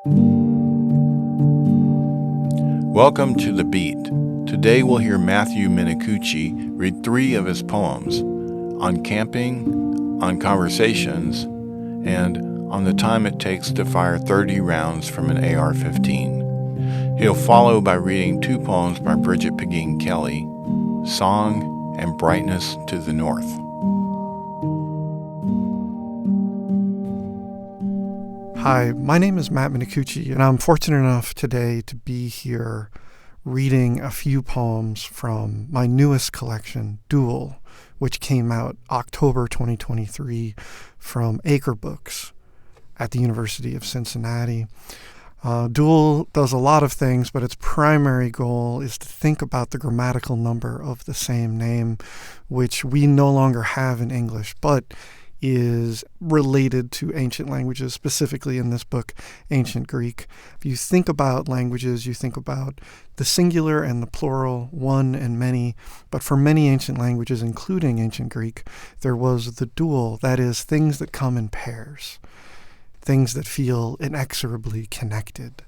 Welcome to The Beat. Today we'll hear Matthew Minicucci read 3 of his poems on camping, on conversations, and on the time it takes to fire 30 rounds from an AR-15. He'll follow by reading 2 poems by Brigit Pegeen Kelly, Song and Brightness to the North. Hi, my name is Matt Minicucci, and I'm fortunate enough today to be here reading a few poems from my newest collection, Duel, which came out October 2023 from Acre Books at the University of Cincinnati. Duel does a lot of things, but its primary goal is to think about the grammatical number of the same name, which we no longer have in English, but is related to ancient languages, specifically in this book, ancient Greek. If you think about languages, you think about the singular and the plural, one and many. But for many ancient languages, including ancient Greek, there was the dual, that is, things that come in pairs, things that feel inexorably connected.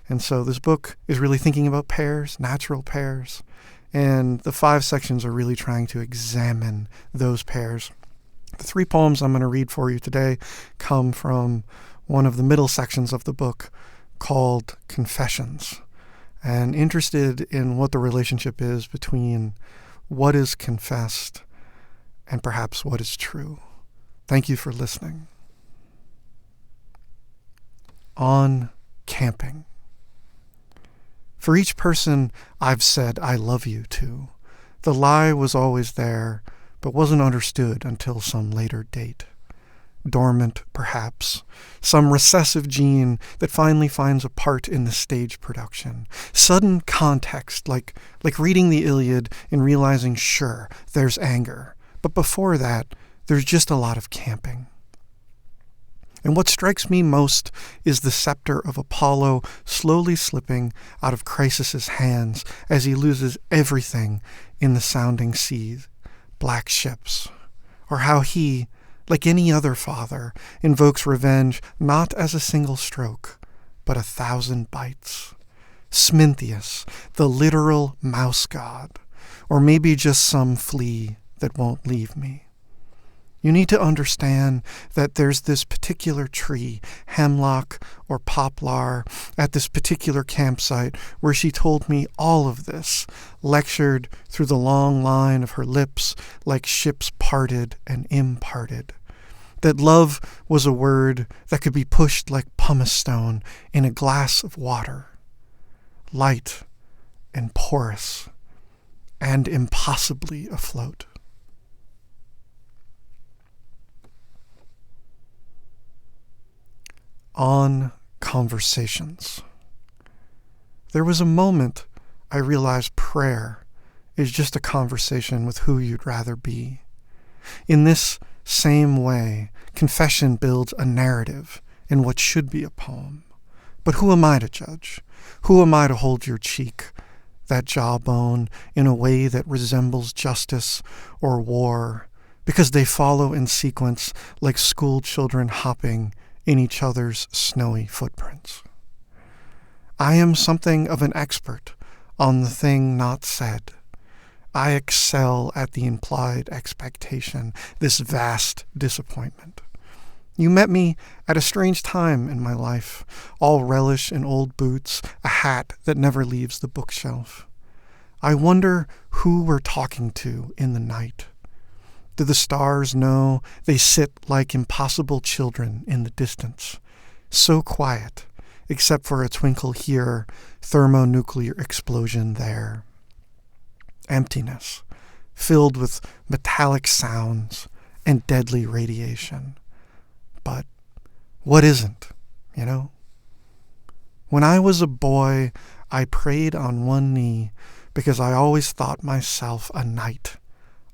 And so this book is really thinking about pairs, natural pairs, and the 5 sections are really trying to examine those pairs. The 3 poems I'm going to read for you today come from one of the middle sections of the book called Confessions, and interested in what the relationship is between what is confessed and perhaps what is true. Thank you for listening. On camping. For each person I've said I love you to, the lie was always there, but wasn't understood until some later date. Dormant, perhaps, some recessive gene that finally finds a part in the stage production. Sudden context, like reading the Iliad and realizing, sure, there's anger, but before that, there's just a lot of camping. And what strikes me most is the scepter of Apollo slowly slipping out of Chrysis' hands as he loses everything in the sounding seas. Black ships, or how he, like any other father, invokes revenge not as a single stroke, but 1,000 bites. Smintheus, the literal mouse god, or maybe just some flea that won't leave me. You need to understand that there's this particular tree, hemlock or poplar, at this particular campsite where she told me all of this, lectured through the long line of her lips like ships parted and imparted. That love was a word that could be pushed like pumice stone in a glass of water, light and porous and impossibly afloat. On conversations. There was a moment I realized prayer is just a conversation with who you'd rather be. In this same way, confession builds a narrative in what should be a poem. But who am I to judge? Who am I to hold your cheek, that jawbone, in a way that resembles justice or war, because they follow in sequence like school children hopping in each other's snowy footprints. I am something of an expert on the thing not said. I excel at the implied expectation, this vast disappointment. You met me at a strange time in my life, all relish in old boots, a hat that never leaves the bookshelf. I wonder who we're talking to in the night. Do the stars know they sit like impossible children in the distance, so quiet, except for a twinkle here, thermonuclear explosion there? Emptiness, filled with metallic sounds and deadly radiation. But what isn't, you know? When I was a boy, I prayed on one knee because I always thought myself a knight,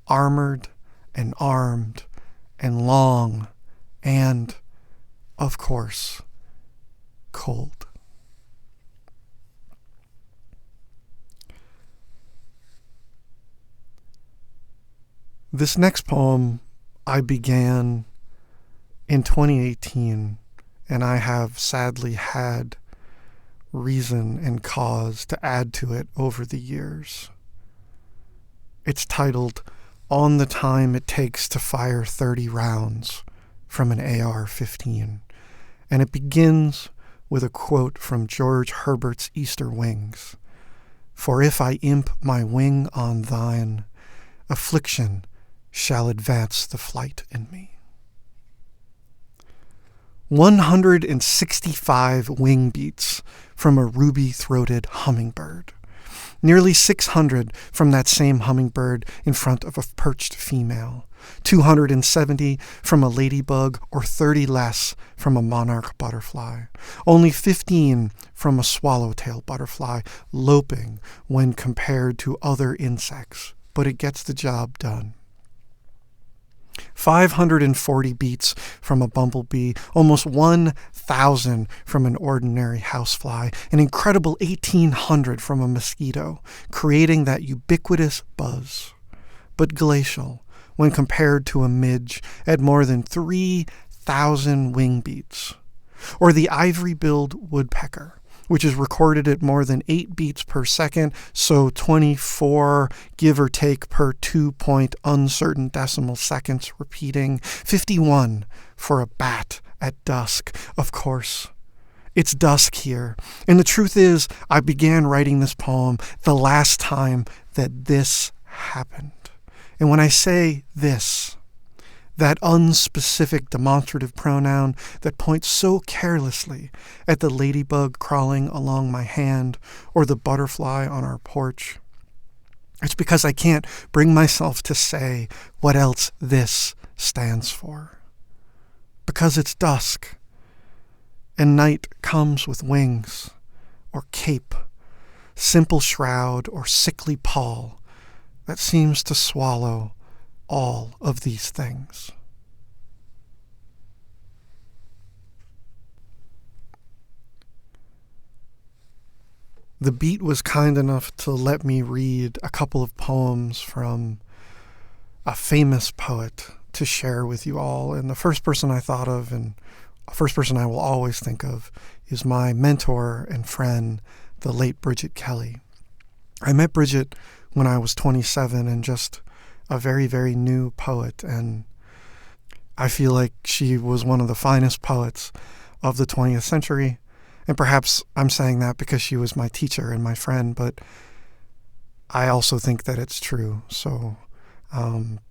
armored and armed and long and, of course, cold. This next poem I began in 2018, and I have sadly had reason and cause to add to it over the years. It's titled, On the Time It Takes to Fire 30 Rounds from an AR-15, and it begins with a quote from George Herbert's Easter Wings. For if I imp my wing on thine, affliction shall advance the flight in me. 165 wing beats from a ruby-throated hummingbird. Nearly 600 from that same hummingbird in front of a perched female. 270 from a ladybug, or 30 less from a monarch butterfly. Only 15 from a swallowtail butterfly, loping when compared to other insects, but it gets the job done. 540 beats from a bumblebee, almost 1,000 from an ordinary housefly, an incredible 1,800 from a mosquito, creating that ubiquitous buzz, but glacial when compared to a midge at more than 3,000 wing beats. Or the ivory-billed woodpecker, which is recorded at more than 8 beats per second, so 24, give or take, per 2-point uncertain decimal seconds repeating, 51 for a bat at dusk. Of course, it's dusk here, and the truth is, I began writing this poem the last time that this happened. And when I say this, that unspecific demonstrative pronoun that points so carelessly at the ladybug crawling along my hand or the butterfly on our porch, it's because I can't bring myself to say what else this stands for. Because it's dusk, and night comes with wings, or cape, simple shroud, or sickly pall that seems to swallow all of these things. The Beat was kind enough to let me read a couple of poems from a famous poet to share with you all. And the first person I thought of, and the first person I will always think of, is my mentor and friend, the late Brigit Kelly. I met Brigit when I was 27 and just a very, very new poet, and I feel like she was one of the finest poets of the 20th century, and perhaps I'm saying that because she was my teacher and my friend, but I also think that it's true. So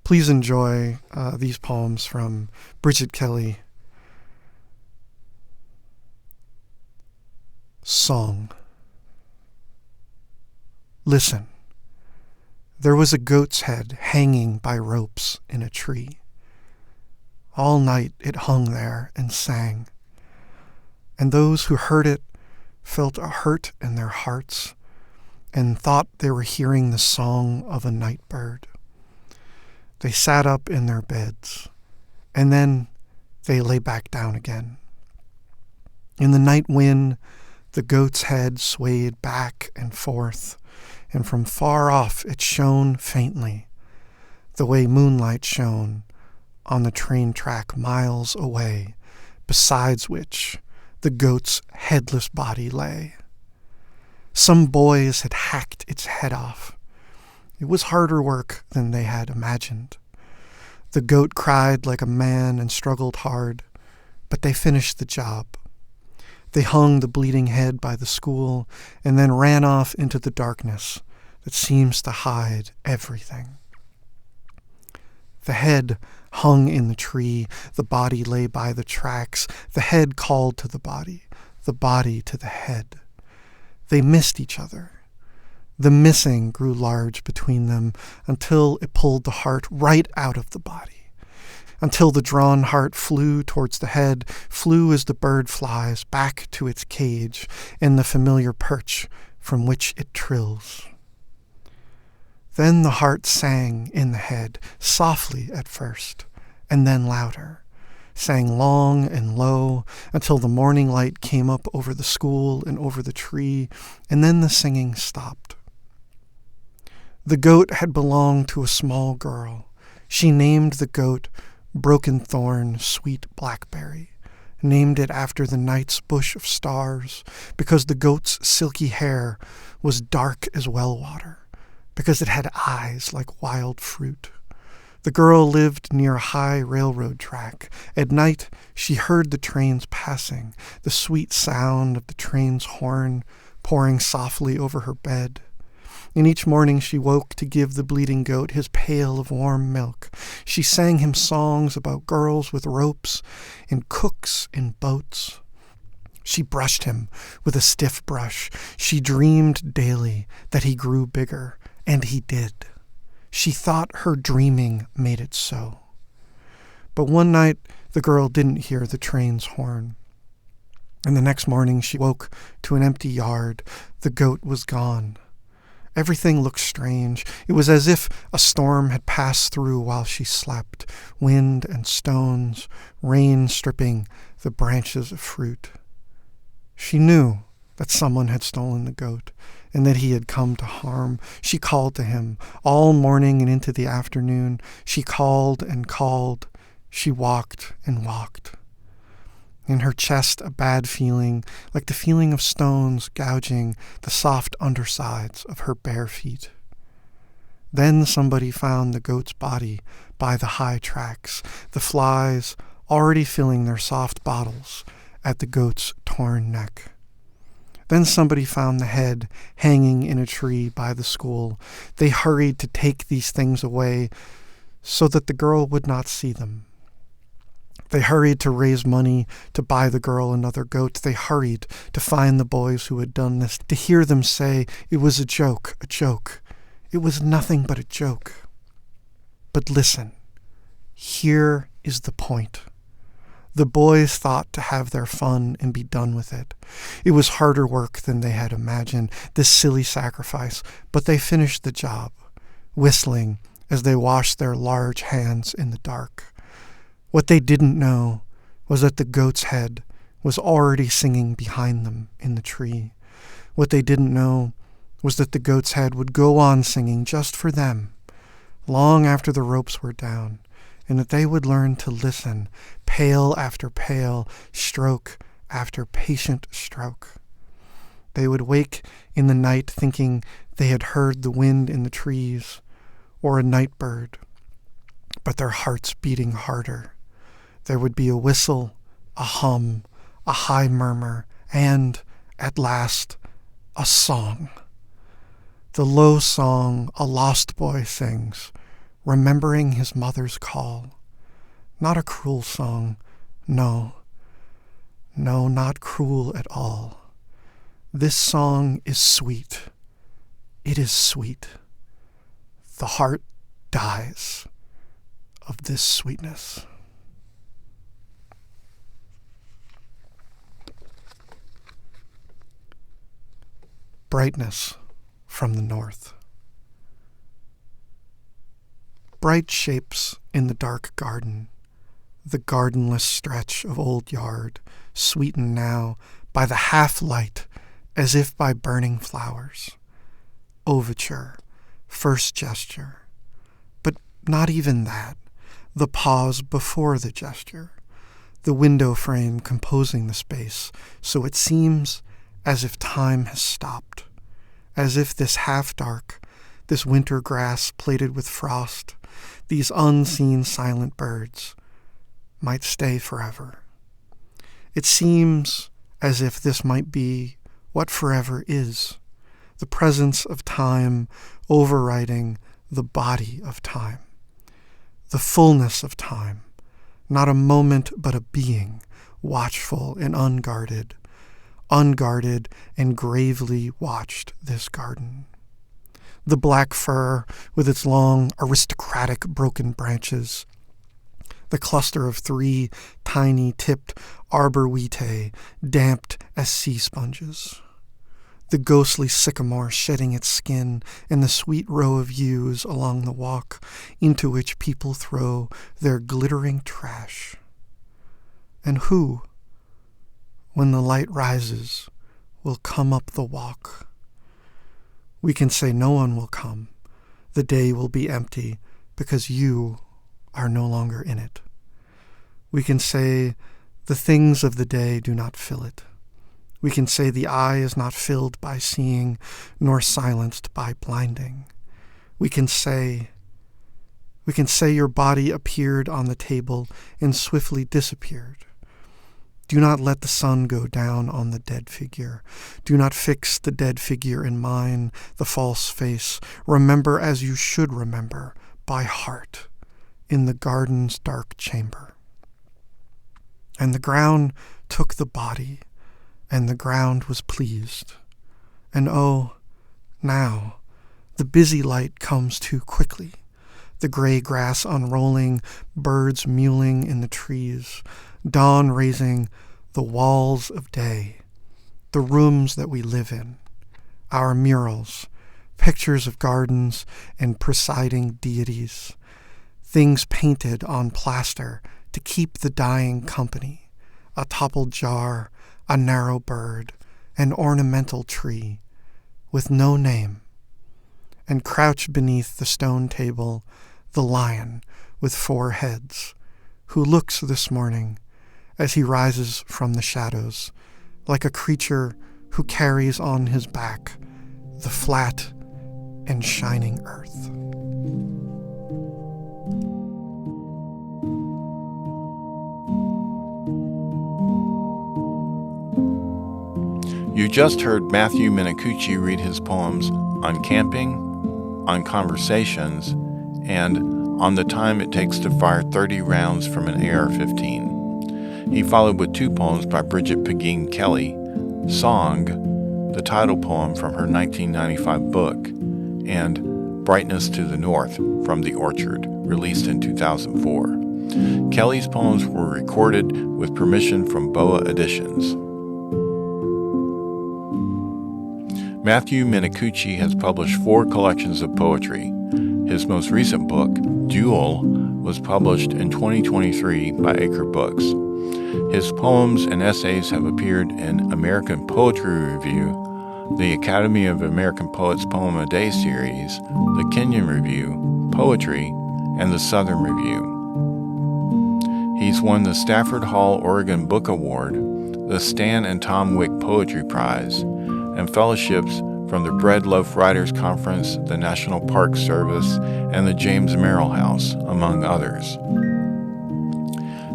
please enjoy these poems from Brigit Kelly. Song. Listen. There was a goat's head hanging by ropes in a tree. All night it hung there and sang, and those who heard it felt a hurt in their hearts and thought they were hearing the song of a night bird. They sat up in their beds, and then they lay back down again. In the night wind, the goat's head swayed back and forth, and from far off it shone faintly, the way moonlight shone on the train track miles away, besides which the goat's headless body lay. Some boys had hacked its head off. It was harder work than they had imagined. The goat cried like a man and struggled hard, but they finished the job. They hung the bleeding head by the school and then ran off into the darkness that seems to hide everything. The head hung in the tree, the body lay by the tracks, the head called to the body to the head. They missed each other. The missing grew large between them until it pulled the heart right out of the body. Until the drawn heart flew towards the head, flew as the bird flies back to its cage and the familiar perch from which it trills. Then the heart sang in the head, softly at first, and then louder, sang long and low until the morning light came up over the school and over the tree, and then the singing stopped. The goat had belonged to a small girl. She named the goat Broken Thorn Sweet Blackberry, named it after the night's bush of stars, because the goat's silky hair was dark as well water, because it had eyes like wild fruit. The girl lived near a high railroad track. At night, she heard the trains passing, the sweet sound of the train's horn pouring softly over her bed. And each morning she woke to give the bleating goat his pail of warm milk. She sang him songs about girls with ropes and cooks in boats. She brushed him with a stiff brush. She dreamed daily that he grew bigger, and he did. She thought her dreaming made it so. But one night the girl didn't hear the train's horn. And the next morning she woke to an empty yard. The goat was gone. Everything looked strange. It was as if a storm had passed through while she slept, wind and stones, rain stripping the branches of fruit. She knew that someone had stolen the goat and that he had come to harm. She called to him all morning and into the afternoon. She called and called. She walked and walked. In her chest, a bad feeling, like the feeling of stones gouging the soft undersides of her bare feet. Then somebody found the goat's body by the high tracks, the flies already filling their soft bottles at the goat's torn neck. Then somebody found the head hanging in a tree by the school. They hurried to take these things away so that the girl would not see them. They hurried to raise money to buy the girl another goat. They hurried to find the boys who had done this, to hear them say, "It was a joke, a joke. It was nothing but a joke." But listen, here is the point. The boys thought to have their fun and be done with it. It was harder work than they had imagined, this silly sacrifice, but they finished the job, whistling as they washed their large hands in the dark. What they didn't know was that the goat's head was already singing behind them in the tree. What they didn't know was that the goat's head would go on singing just for them, long after the ropes were down, and that they would learn to listen, pail after pail, stroke after patient stroke. They would wake in the night thinking they had heard the wind in the trees or a night bird, but their hearts beating harder. There would be a whistle, a hum, a high murmur, and, at last, a song. The low song a lost boy sings, remembering his mother's call. Not a cruel song, no, not cruel at all. This song is sweet. It is sweet. The heart dies of this sweetness. Brightness from the north. Bright shapes in the dark garden, the gardenless stretch of old yard, sweetened now by the half-light as if by burning flowers. Overture, first gesture, but not even that, the pause before the gesture, the window frame composing the space, so it seems as if time has stopped, as if this half-dark, this winter grass plated with frost, these unseen silent birds might stay forever. It seems as if this might be what forever is, the presence of time overriding the body of time, the fullness of time, not a moment but a being, watchful and unguarded and gravely watched this garden. The black fir with its long, aristocratic broken branches, the cluster of 3 tiny tipped arbor vitae, damped as sea sponges, the ghostly sycamore shedding its skin, and the sweet row of yews along the walk into which people throw their glittering trash. And who, when the light rises, will come up the walk? We can say no one will come. The day will be empty because you are no longer in it. We can say The things of the day do not fill it. We can say the eye is not filled by seeing, nor silenced by blinding. We can say your body appeared on the table and swiftly disappeared. Do not let the sun go down on the dead figure. Do not fix the dead figure in mine, the false face. Remember as you should remember, by heart, in the garden's dark chamber. And the ground took the body, and the ground was pleased. And oh, now, the busy light comes too quickly. The gray grass unrolling, birds mewling in the trees, dawn raising the walls of day, the rooms that we live in, our murals, pictures of gardens and presiding deities, things painted on plaster to keep the dying company, a toppled jar, a narrow bird, an ornamental tree, with no name, and crouched beneath the stone table, the lion with 4 heads, who looks this morning as he rises from the shadows, like a creature who carries on his back the flat and shining earth. You just heard Matthew Minicucci read his poems on camping, on conversations, and on the time it takes to fire 30 rounds from an AR-15. He followed with 2 poems by Brigit Pegeen Kelly, Song, the title poem from her 1995 book, and Brightness to the North from The Orchard, released in 2004. Kelly's poems were recorded with permission from Boa Editions. Matthew Minicucci has published 4 collections of poetry. His most recent book, Duel, was published in 2023 by Acre Books. His poems and essays have appeared in American Poetry Review, the Academy of American Poets Poem a Day series, the Kenyon Review, Poetry, and the Southern Review. He's won the Stafford Hall Oregon Book Award, the Stan and Tom Wick Poetry Prize, and fellowships from the Bread Loaf Writers Conference, the National Park Service, and the James Merrill House, among others.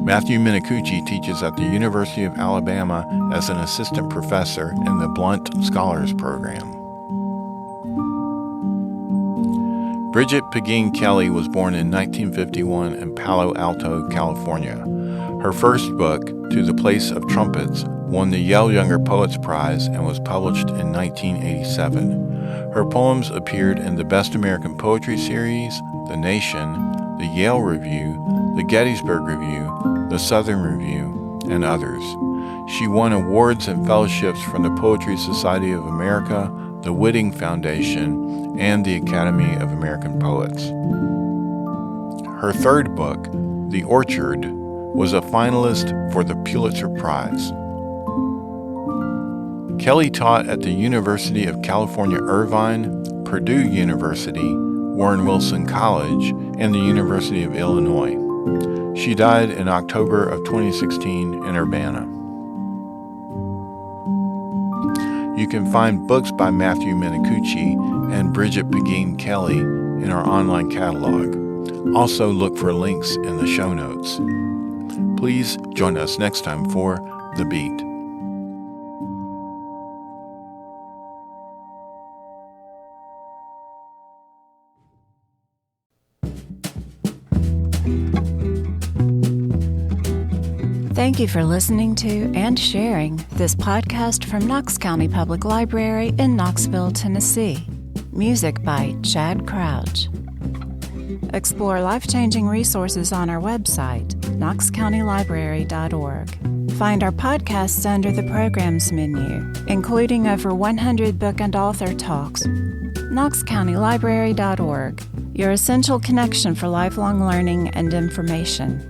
Matthew Minicucci teaches at the University of Alabama as an assistant professor in the Blount Scholars Program. Brigit Pegeen Kelly was born in 1951 in Palo Alto, California. Her first book, To the Place of Trumpets, won the Yale Younger Poets Prize and was published in 1987. Her poems appeared in the Best American Poetry Series, The Nation, the Yale Review, the Gettysburg Review, the Southern Review, and others. She won awards and fellowships from the Poetry Society of America, the Whitting Foundation, and the Academy of American Poets. Her third book, The Orchard, was a finalist for the Pulitzer Prize. Kelly taught at the University of California-Irvine, Purdue University, Warren Wilson College, and the University of Illinois. She died in October of 2016 in Urbana. You can find books by Matthew Minicucci and Brigit Pegeen Kelly in our online catalog. Also look for links in the show notes. Please join us next time for The Beat. Thank you for listening to and sharing this podcast from Knox County Public Library in Knoxville, Tennessee. Music by Chad Crouch. Explore life-changing resources on our website, knoxcountylibrary.org. Find our podcasts under the Programs menu, including over 100 book and author talks. knoxcountylibrary.org, your essential connection for lifelong learning and information.